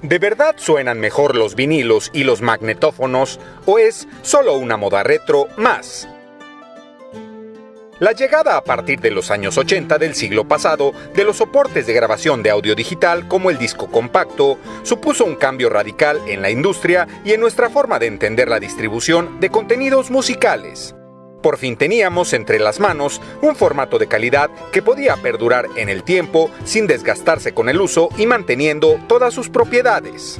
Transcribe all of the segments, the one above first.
¿De verdad suenan mejor los vinilos y los magnetófonos o es solo una moda retro más? La llegada a partir de los años 80 del siglo pasado de los soportes de grabación de audio digital como el disco compacto supuso un cambio radical en la industria y en nuestra forma de entender la distribución de contenidos musicales. Por fin teníamos entre las manos un formato de calidad que podía perdurar en el tiempo sin desgastarse con el uso y manteniendo todas sus propiedades.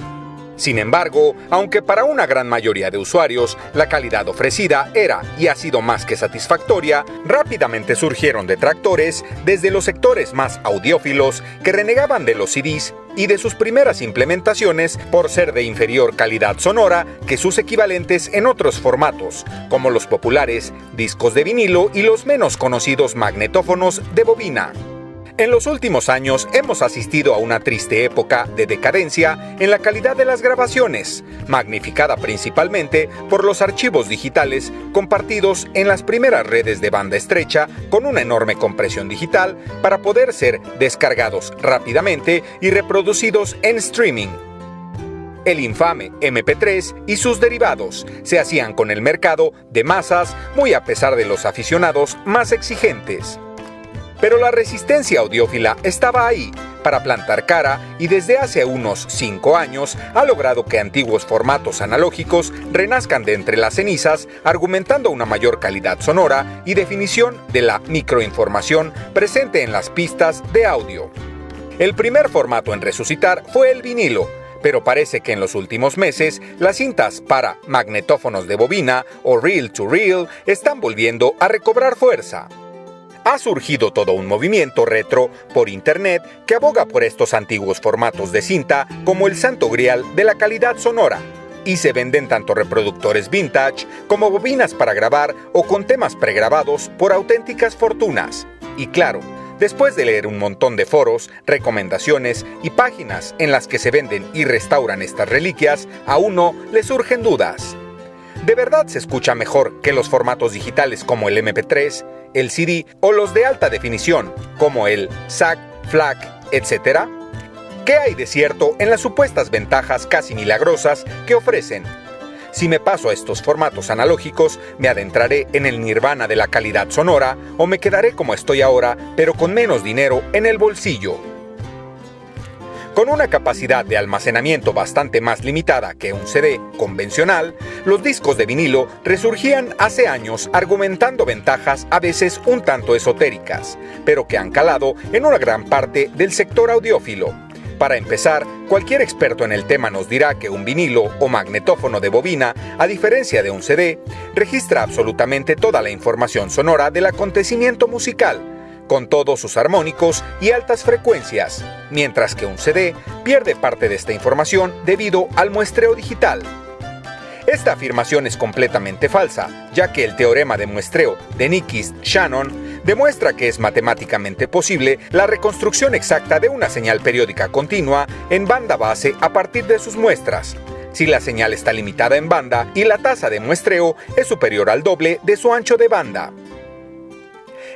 Sin embargo, aunque para una gran mayoría de usuarios la calidad ofrecida era y ha sido más que satisfactoria, rápidamente surgieron detractores desde los sectores más audiófilos que renegaban de los CDs y de sus primeras implementaciones por ser de inferior calidad sonora que sus equivalentes en otros formatos, como los populares discos de vinilo y los menos conocidos magnetófonos de bobina. En los últimos años hemos asistido a una triste época de decadencia en la calidad de las grabaciones, magnificada principalmente por los archivos digitales compartidos en las primeras redes de banda estrecha con una enorme compresión digital para poder ser descargados rápidamente y reproducidos en streaming. El infame MP3 y sus derivados se hacían con el mercado de masas muy a pesar de los aficionados más exigentes. Pero la resistencia audiófila estaba ahí para plantar cara y desde hace unos 5 años ha logrado que antiguos formatos analógicos renazcan de entre las cenizas, argumentando una mayor calidad sonora y definición de la microinformación presente en las pistas de audio. El primer formato en resucitar fue el vinilo, pero parece que en los últimos meses las cintas para magnetófonos de bobina o reel to reel están volviendo a recobrar fuerza. Ha surgido todo un movimiento retro por internet que aboga por estos antiguos formatos de cinta como el santo grial de la calidad sonora, y se venden tanto reproductores vintage como bobinas para grabar o con temas pregrabados por auténticas fortunas. Y claro, después de leer un montón de foros, recomendaciones y páginas en las que se venden y restauran estas reliquias, a uno le surgen dudas. ¿De verdad se escucha mejor que los formatos digitales como el MP3, el CD o los de alta definición como el SAG, FLAC, etc.? ¿Qué hay de cierto en las supuestas ventajas casi milagrosas que ofrecen? Si me paso a estos formatos analógicos, ¿me adentraré en el nirvana de la calidad sonora o me quedaré como estoy ahora, pero con menos dinero en el bolsillo? Con una capacidad de almacenamiento bastante más limitada que un CD convencional, los discos de vinilo resurgían hace años argumentando ventajas a veces un tanto esotéricas, pero que han calado en una gran parte del sector audiófilo. Para empezar, cualquier experto en el tema nos dirá que un vinilo o magnetófono de bobina, a diferencia de un CD, registra absolutamente toda la información sonora del acontecimiento musical, con todos sus armónicos y altas frecuencias, mientras que un CD pierde parte de esta información debido al muestreo digital. Esta afirmación es completamente falsa, ya que el teorema de muestreo de Nyquist-Shannon demuestra que es matemáticamente posible la reconstrucción exacta de una señal periódica continua en banda base a partir de sus muestras, si la señal está limitada en banda y la tasa de muestreo es superior al doble de su ancho de banda.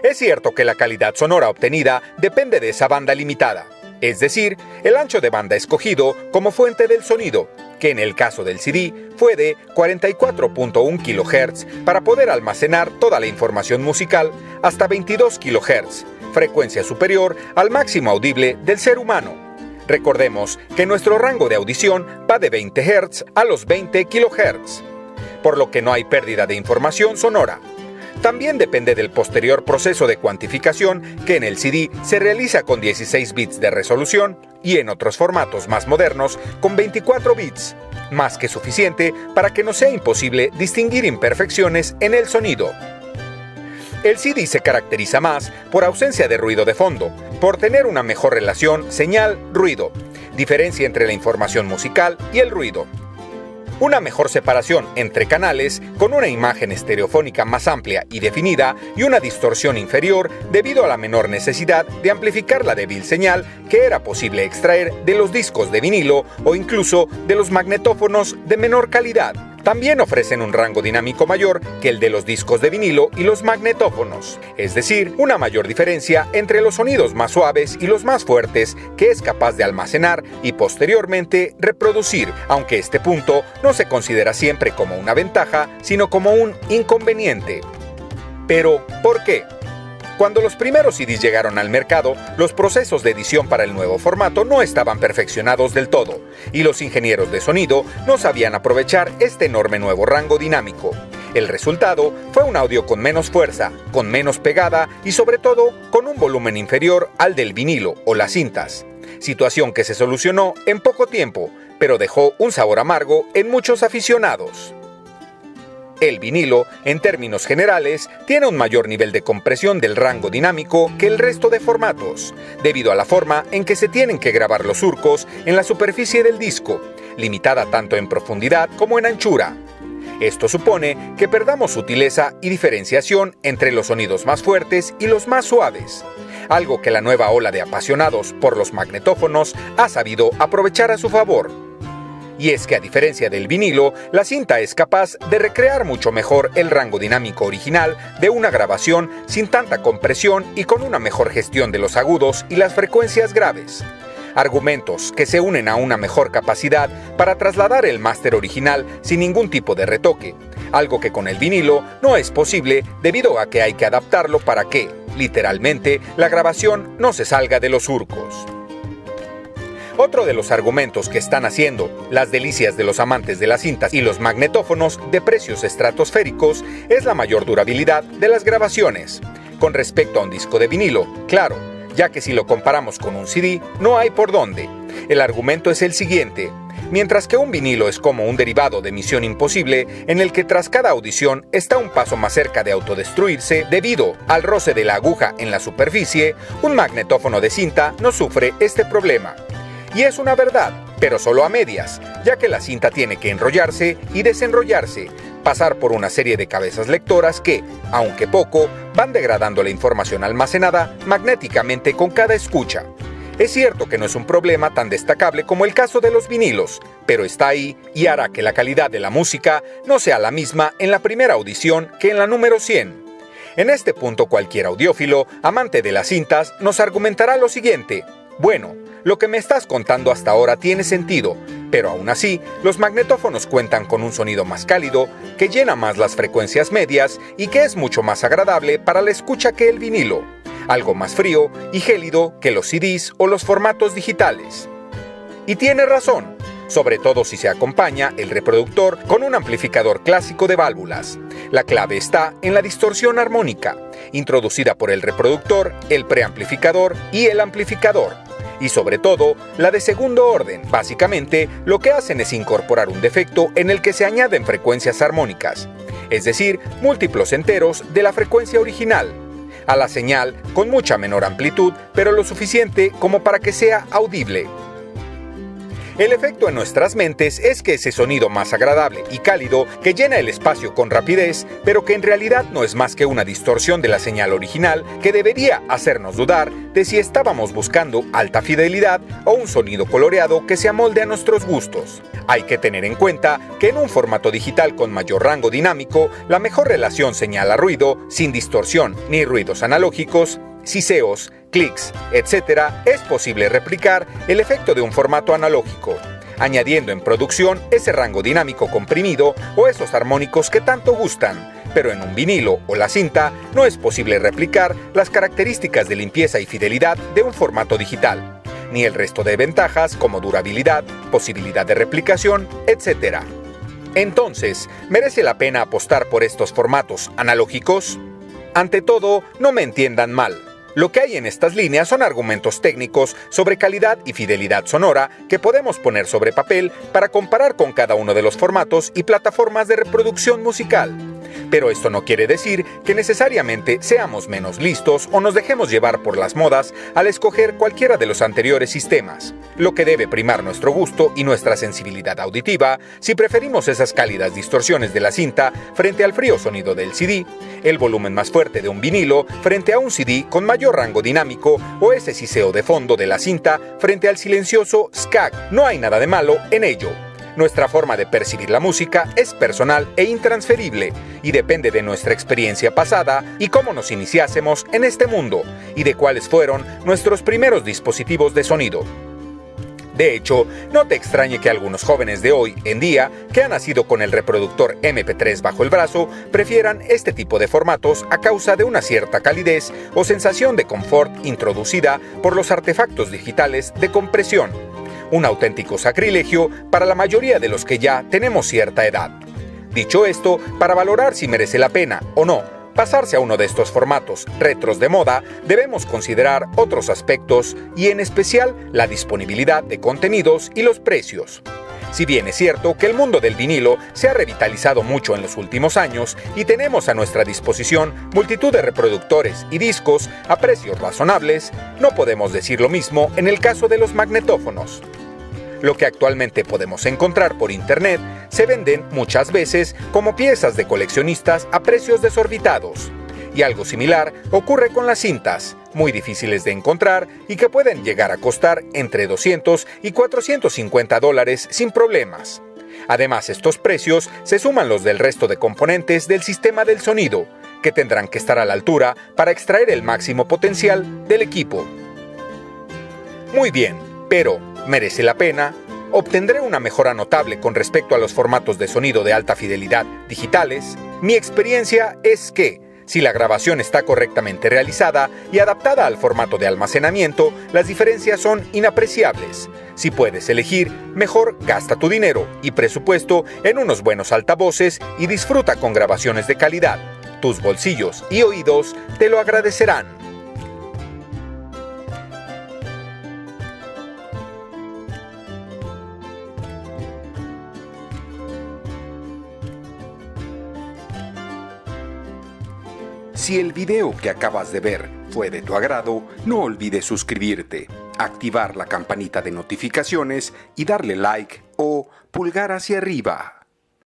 Es cierto que la calidad sonora obtenida depende de esa banda limitada, es decir, el ancho de banda escogido como fuente del sonido, que en el caso del CD fue de 44.1 kHz para poder almacenar toda la información musical hasta 22 kHz, frecuencia superior al máximo audible del ser humano. Recordemos que nuestro rango de audición va de 20 Hz a los 20 kHz, por lo que no hay pérdida de información sonora. También depende del posterior proceso de cuantificación que en el CD se realiza con 16 bits de resolución y en otros formatos más modernos con 24 bits, más que suficiente para que no sea imposible distinguir imperfecciones en el sonido. El CD se caracteriza más por ausencia de ruido de fondo, por tener una mejor relación señal-ruido, diferencia entre la información musical y el ruido. Una mejor separación entre canales, con una imagen estereofónica más amplia y definida y una distorsión inferior debido a la menor necesidad de amplificar la débil señal que era posible extraer de los discos de vinilo o incluso de los magnetófonos de menor calidad, También ofrecen un rango dinámico mayor que el de los discos de vinilo y los magnetófonos, es decir, una mayor diferencia entre los sonidos más suaves y los más fuertes que es capaz de almacenar y posteriormente reproducir, aunque este punto no se considera siempre como una ventaja, sino como un inconveniente. Pero, ¿por qué? Cuando los primeros CDs llegaron al mercado, los procesos de edición para el nuevo formato no estaban perfeccionados del todo, y los ingenieros de sonido no sabían aprovechar este enorme nuevo rango dinámico. El resultado fue un audio con menos fuerza, con menos pegada y sobre todo con un volumen inferior al del vinilo o las cintas. Situación que se solucionó en poco tiempo, pero dejó un sabor amargo en muchos aficionados. El vinilo, en términos generales, tiene un mayor nivel de compresión del rango dinámico que el resto de formatos, debido a la forma en que se tienen que grabar los surcos en la superficie del disco, limitada tanto en profundidad como en anchura. Esto supone que perdamos sutileza y diferenciación entre los sonidos más fuertes y los más suaves, algo que la nueva ola de apasionados por los magnetófonos ha sabido aprovechar a su favor. Y es que a diferencia del vinilo, la cinta es capaz de recrear mucho mejor el rango dinámico original de una grabación sin tanta compresión y con una mejor gestión de los agudos y las frecuencias graves. Argumentos que se unen a una mejor capacidad para trasladar el máster original sin ningún tipo de retoque, algo que con el vinilo no es posible debido a que hay que adaptarlo para que, literalmente, la grabación no se salga de los surcos. Otro de los argumentos que están haciendo las delicias de los amantes de las cintas y los magnetófonos de precios estratosféricos es la mayor durabilidad de las grabaciones. Con respecto a un disco de vinilo, claro, ya que si lo comparamos con un CD, no hay por dónde. El argumento es el siguiente. Mientras que un vinilo es como un derivado de Misión Imposible, en el que tras cada audición está un paso más cerca de autodestruirse debido al roce de la aguja en la superficie, un magnetófono de cinta no sufre este problema. Y es una verdad, pero solo a medias, ya que la cinta tiene que enrollarse y desenrollarse, pasar por una serie de cabezas lectoras que, aunque poco, van degradando la información almacenada magnéticamente con cada escucha. Es cierto que no es un problema tan destacable como el caso de los vinilos, pero está ahí y hará que la calidad de la música no sea la misma en la primera audición que en la número 100. En este punto cualquier audiófilo, amante de las cintas, nos argumentará lo siguiente. Bueno, lo que me estás contando hasta ahora tiene sentido, pero aún así, los magnetófonos cuentan con un sonido más cálido, que llena más las frecuencias medias y que es mucho más agradable para la escucha que el vinilo, algo más frío y gélido que los CDs o los formatos digitales. Y tiene razón, sobre todo si se acompaña el reproductor con un amplificador clásico de válvulas. La clave está en la distorsión armónica, introducida por el reproductor, el preamplificador y el amplificador. Y sobre todo, la de segundo orden. Básicamente, lo que hacen es incorporar un defecto en el que se añaden frecuencias armónicas, es decir, múltiplos enteros de la frecuencia original, a la señal con mucha menor amplitud, pero lo suficiente como para que sea audible. El efecto en nuestras mentes es que ese sonido más agradable y cálido que llena el espacio con rapidez, pero que en realidad no es más que una distorsión de la señal original que debería hacernos dudar de si estábamos buscando alta fidelidad o un sonido coloreado que se amolde a nuestros gustos. Hay que tener en cuenta que en un formato digital con mayor rango dinámico, la mejor relación señal-ruido, sin distorsión ni ruidos analógicos, siseos, clics, etc., es posible replicar el efecto de un formato analógico, añadiendo en producción ese rango dinámico comprimido o esos armónicos que tanto gustan, pero en un vinilo o la cinta no es posible replicar las características de limpieza y fidelidad de un formato digital, ni el resto de ventajas como durabilidad, posibilidad de replicación, etc. Entonces, ¿merece la pena apostar por estos formatos analógicos? Ante todo, no me entiendan mal. Lo que hay en estas líneas son argumentos técnicos sobre calidad y fidelidad sonora que podemos poner sobre papel para comparar con cada uno de los formatos y plataformas de reproducción musical. Pero esto no quiere decir que necesariamente seamos menos listos o nos dejemos llevar por las modas al escoger cualquiera de los anteriores sistemas. Lo que debe primar nuestro gusto y nuestra sensibilidad auditiva si preferimos esas cálidas distorsiones de la cinta frente al frío sonido del CD, el volumen más fuerte de un vinilo frente a un CD con mayor rango dinámico o ese siseo de fondo de la cinta frente al silencioso SCAC. No hay nada de malo en ello. Nuestra forma de percibir la música es personal e intransferible y depende de nuestra experiencia pasada y cómo nos iniciásemos en este mundo y de cuáles fueron nuestros primeros dispositivos de sonido. De hecho, no te extrañe que algunos jóvenes de hoy en día, que han nacido con el reproductor MP3 bajo el brazo, prefieran este tipo de formatos a causa de una cierta calidez o sensación de confort introducida por los artefactos digitales de compresión. Un auténtico sacrilegio para la mayoría de los que ya tenemos cierta edad. Dicho esto, para valorar si merece la pena o no pasarse a uno de estos formatos retros de moda, debemos considerar otros aspectos y en especial la disponibilidad de contenidos y los precios. Si bien es cierto que el mundo del vinilo se ha revitalizado mucho en los últimos años y tenemos a nuestra disposición multitud de reproductores y discos a precios razonables, no podemos decir lo mismo en el caso de los magnetófonos. Lo que actualmente podemos encontrar por internet se venden muchas veces como piezas de coleccionistas a precios desorbitados. Y algo similar ocurre con las cintas, muy difíciles de encontrar y que pueden llegar a costar entre $200 y $450 sin problemas. Además, estos precios se suman los del resto de componentes del sistema del sonido, que tendrán que estar a la altura para extraer el máximo potencial del equipo. Muy bien, pero ¿merece la pena? ¿Obtendré una mejora notable con respecto a los formatos de sonido de alta fidelidad digitales? Mi experiencia es que, si la grabación está correctamente realizada y adaptada al formato de almacenamiento, las diferencias son inapreciables. Si puedes elegir, mejor gasta tu dinero y presupuesto en unos buenos altavoces y disfruta con grabaciones de calidad. Tus bolsillos y oídos te lo agradecerán. Si el video que acabas de ver fue de tu agrado, no olvides suscribirte, activar la campanita de notificaciones y darle like o pulgar hacia arriba.